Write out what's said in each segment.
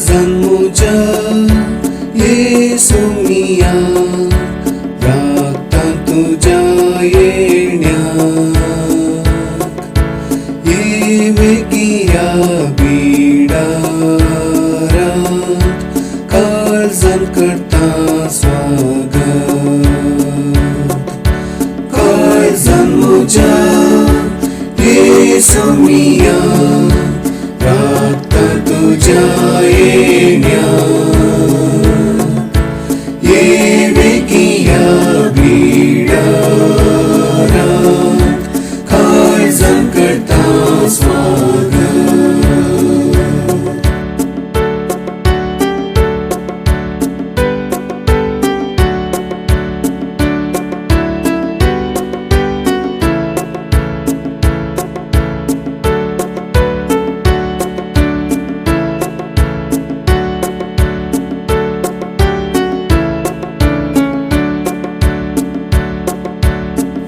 जन्मोच्या येशू मिया राखता तुझ्या येण्याक ये वेगिया बिडारात काळजान करता स्वागत काळजान म्हज्या येशू मिया राखता तुझ्या येण्याक ये वेगिया बिडारात काळजान करता स्वागत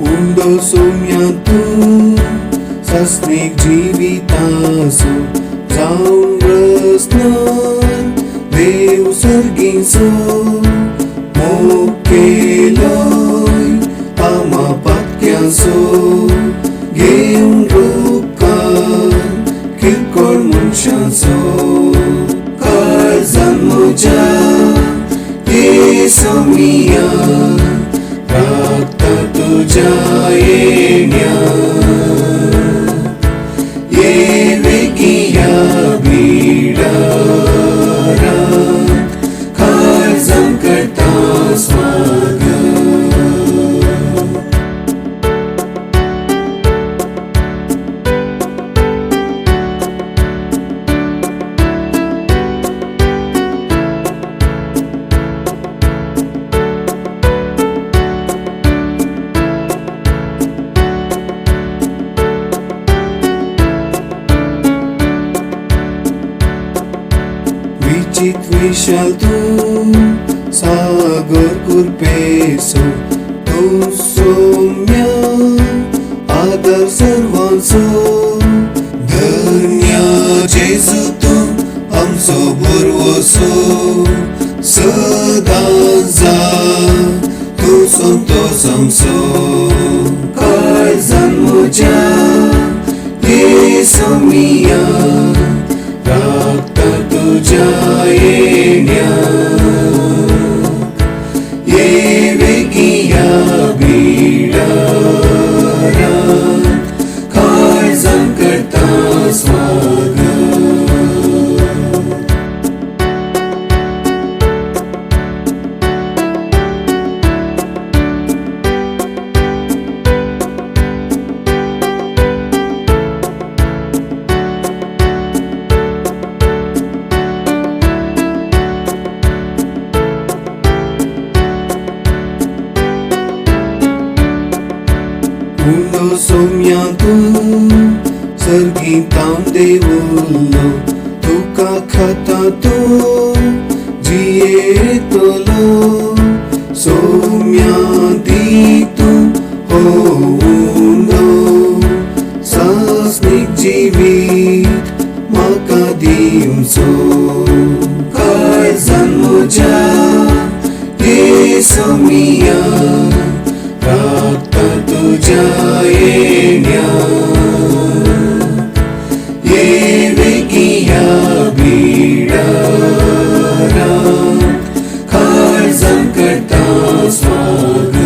उंडो सोम्यांतून सस्नीक जिविताचो जावन रचनान देव सर्गीचो मोग केलोय आमा पातक्याचो घेवन रूपकार किरकोळ मनशाचो काळजान म्हज्या येशू मिया राखता तुझ्या येण्याक ये वेगिया बिडारात काळजान करता स्वागत विचित विशाल तू सागर कुरपेसो तू सौम्य आदर सर्वांचो धन्य जेजू तू आमचो बरवसो सदां जा तू संतोष आमचो काळजान म्हज्या येशू मिया राखता तुझ्या येण्याक ये वेगिया बिडारात काळजान करता स्वागत उंडो सोम्यांतून सर्गीतां देवुल्लो तुका खाता तो जियेतलो सोम्या दितू हो उंडो सासनीक जिवीत म्हाका दिवचो काळजान म्हज्या येशू मिया राखता तुझ्या येण्याक ये वेगिया बिडारात काळजान करता स्वागत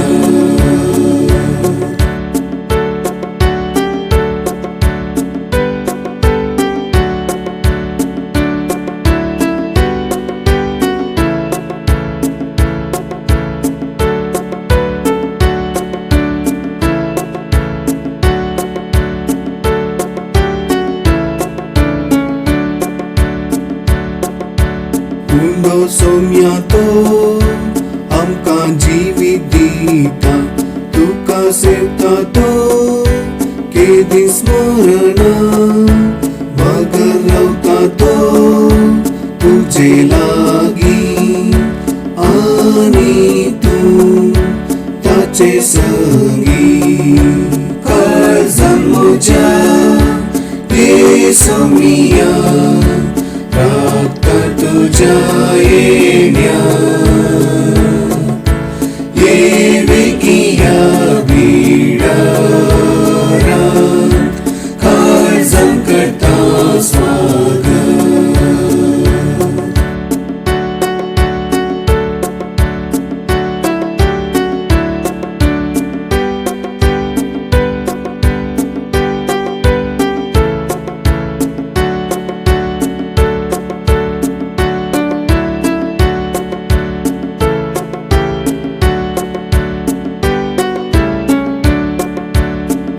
उंडो सोम्यांतो आमकां जिवीत दिता तुका सेवता तो केदी स्मरणा बगर रावता तो तुजे लागीं आनी तूं ताचे संगी काळजान म्हज्या येशू मिया राखता तुझ्या येण्या येवेगी या बिडारात काळजां करता स्वागत.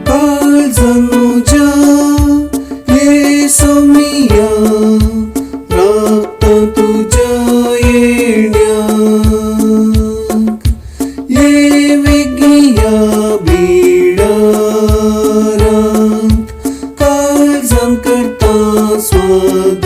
Kaळजांच्या येसुमिया राखता तुझ्या येण्याक येवेगी या बिडारात काळजां करता स्वागत.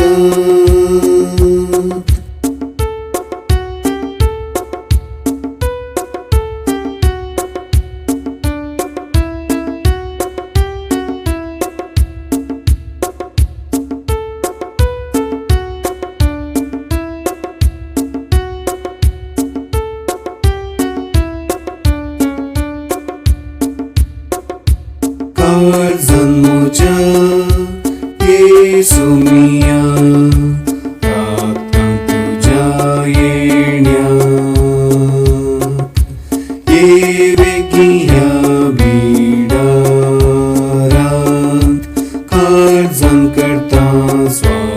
Kaळजांच्या येसुमिया राखता तुझ्या येण्याक येवेगी या बिडारात काळजां करता स्वागत.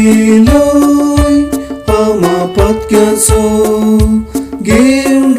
Mokeloy ama patyaso gem